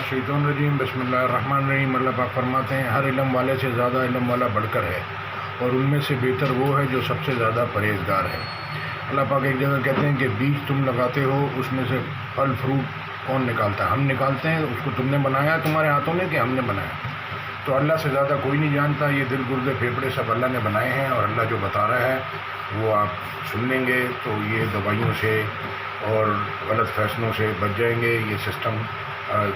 मिनशैतानिर्रजीम बिस्मिल्लाहिर्रहमानिर्रहीम। अल्लाह पाक फरमाते हैं हर इल्म वाले से ज़्यादा इल्म वाला बढ़कर है और उनमें से बेहतर वो है जो सबसे ज़्यादा परहेज़गार है। अल्लाह पाक एक जगह कहते हैं कि बीज तुम लगाते हो, उसमें से फल फ्रूट कौन निकालता है? हम निकालते हैं। उसको तुमने बनाया तुम्हारे हाथों में कि हमने बनाया? तो अल्लाह से ज़्यादा कोई नहीं जानता। ये दिल गुर्दे फेफड़े सब अल्लाह ने बनाए हैं और अल्लाह जो बता रहा है वो आप सुन लेंगे तो ये दवाइयों से और गलत फैसलों से बच जाएंगे। ये सिस्टम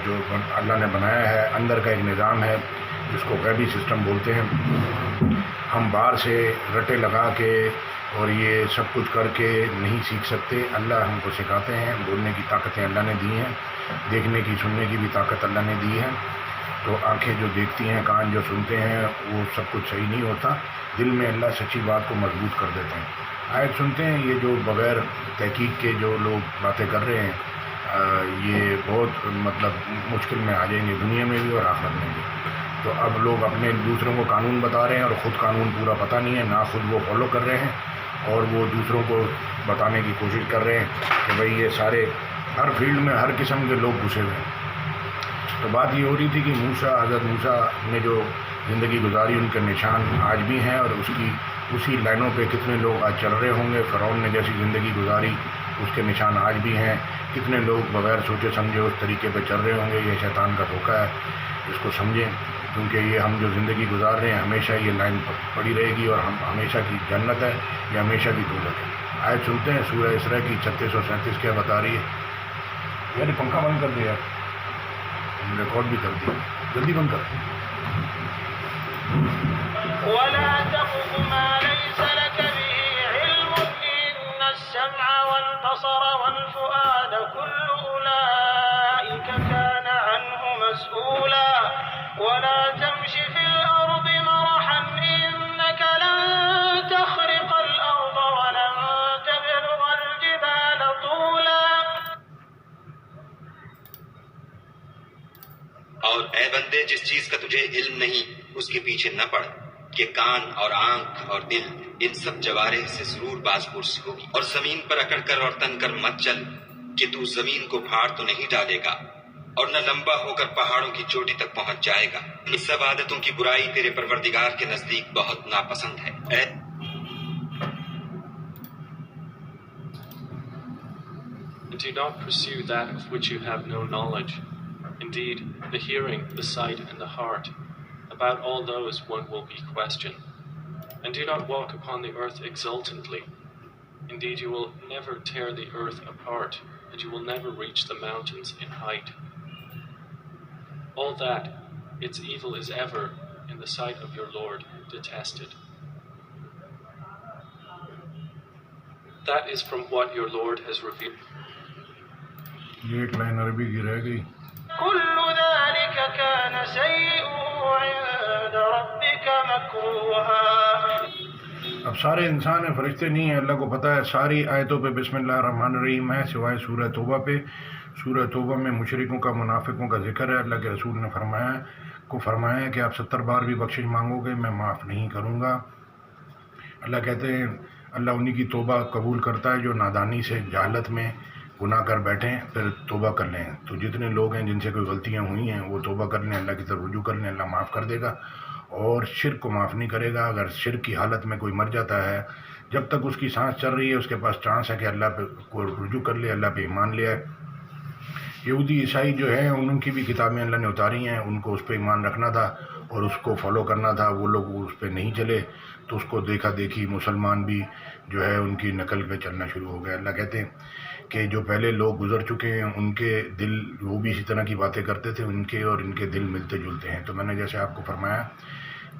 जो अल्लाह ने बनाया है, अंदर का एक निज़ाम है जिसको गैबी सिस्टम बोलते हैं। हम बाहर से रटे लगा के और ये सब कुछ करके नहीं सीख सकते। अल्लाह हमको सिखाते हैं। बोलने की ताकतें अल्लाह ने दी हैं, देखने की सुनने की भी ताकत अल्लाह ने दी है। तो आंखें जो देखती हैं, कान जो सुनते हैं, वो सब कुछ सही नहीं होता। दिल में अल्लाह सच्ची बात को मजबूत कर देते हैं। आयत सुनते हैं, ये जो बग़ैर तहकीक के जो लोग बातें कर रहे हैं ये बहुत मतलब मुश्किल में आ जाएंगे, दुनिया में भी और आखिरत में भी। तो अब लोग अपने दूसरों को कानून बता रहे हैं और ख़ुद कानून पूरा पता नहीं है, ना खुद वो फॉलो कर रहे हैं और वो दूसरों को बताने की कोशिश कर रहे हैं कि भाई ये सारे हर फील्ड में हर किस्म के लोग घुसे हुए हैं। तो बात ये हो रही थी कि हज़रत मूसा ने जो ज़िंदगी गुजारी उनके निशान आज भी हैं और उसी लाइनों पे कितने लोग आज चल रहे होंगे। फ़िरौन ने जैसी ज़िंदगी गुजारी उसके निशान आज भी हैं। कितने लोग बग़ैर सोचे समझे उस तरीके पे चल रहे होंगे। ये शैतान का धोखा है, इसको समझें, क्योंकि ये हम जो ज़िंदगी गुजार रहे हैं हमेशा ये लाइन पड़ी रहेगी और हम हमेशा की जन्नत है या हमेशा की दोज़ख है। आयत सुनते हैं सूरह इसरा की 36 और 37 क्या बता रही है। यार पंखा बंद कर दे यार, रिकॉर्ड भी कर दिया, जल्दी बंद कर। और ऐ बंदे, जिस चीज का तुझे इल्म नहीं उसके पीछे न पड़ कि कान और आंख और दिल इन सब जवारे से जरूर बाज़पुरस होगी। और जमीन पर अकड़ कर और तन कर मत चल कि तू जमीन को फाड़ तो नहीं डालेगा और न लंबा होकर पहाड़ों की चोटी तक पहुंच जाएगा। इन सब आदतों की बुराई तेरे परवरदिगार के नजदीक बहुत नापसंद है। Do not pursue that of which you have no knowledge. Indeed, the hearing, the sight, and the heart, about all those one will be questioned. And do not walk upon the earth exultantly. Indeed, you will never tear the earth apart, and you will never reach the mountains in height. All that, its evil is ever, in the sight of your Lord, detested. That is from what your Lord has revealed. ये एक line अरबी की रह गई। अब सारे इंसान हैं, फरिश्ते नहीं हैं। अल्लाह को पता है सारी आयतों पे बिस्मिल्लाहिर्रहमानिर्रहीम है सिवाय सूरह तौबा पे। सूरह तौबा में मुशरिकों का, मुनाफिकों का जिक्र है। अल्लाह के रसूल ने फरमाया है कि आप 70 बार भी बख्शिश मांगोगे मैं माफ़ नहीं करूँगा। अल्लाह कहते हैं अल्लाह उन्हीं की तौबा कबूल करता है जो नादानी से जहालत में गुनाह कर बैठें फिर तौबा कर लें। तो जितने लोग हैं जिनसे कोई गलतियां हुई हैं वो तौबा कर लें, अल्लाह की तरफ रुजू कर लें, अल्लाह माफ़ कर देगा और शिर्क को माफ़ नहीं करेगा। अगर शिर्क की हालत में कोई मर जाता है, जब तक उसकी सांस चल रही है उसके पास चांस है कि अल्लाह पे को रुजू कर ले, अल्लाह पे ईमान ले आए। यहूदी ईसाई जो हैं उनकी भी किताबें अल्लाह ने उतारी हैं, उनको उस पर ईमान रखना था और उसको फॉलो करना था। वो लोग उस पर नहीं चले तो उसको देखा देखी मुसलमान भी जो है उनकी नकल पे चलना शुरू हो गया। अल्लाह कहते हैं कि जो पहले लोग गुजर चुके हैं उनके दिल वो भी इसी तरह की बातें करते थे, उनके और इनके दिल मिलते जुलते हैं। तो मैंने जैसे आपको फरमाया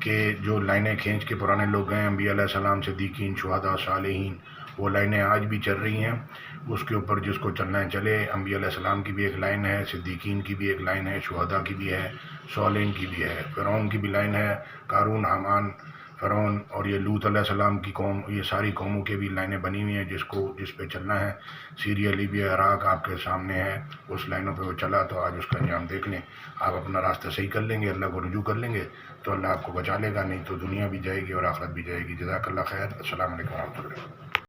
कि जो लाइनें खींच के पुराने लोग हैं अंबिया अलैहिस्सलाम, सिद्दीकीन, शुहदा, सालेहीन, वो लाइनें आज भी चल रही हैं। उसके ऊपर जिसको चलना है चले। अंबिया अलैहिस्सलाम की भी एक लाइन है, सिद्दीकीन की भी एक लाइन है, शुहदा की भी है, सालेहीन की भी है, फ़िरौन की भी लाइन है, कारून, हामान, फ़िरौन और ये लूत अलैहिस्सलाम की कौम, ये सारी कौमों के भी लाइनें बनी हुई हैं जिस पे चलना है। सीरिया, लीबिया, इराक आपके सामने है, उस लाइनों पे वो चला तो आज उसका अंजाम देख लें। आप अपना रास्ता सही कर लेंगे, अल्लाह को रुजू कर लेंगे तो अल्लाह आपको बचा लेगा, नहीं तो दुनिया भी जाएगी और आखिरत भी जाएगी। जज़ाकल्लाह खैर। अस्सलाम वालेकुम व रहमतुल्लाह।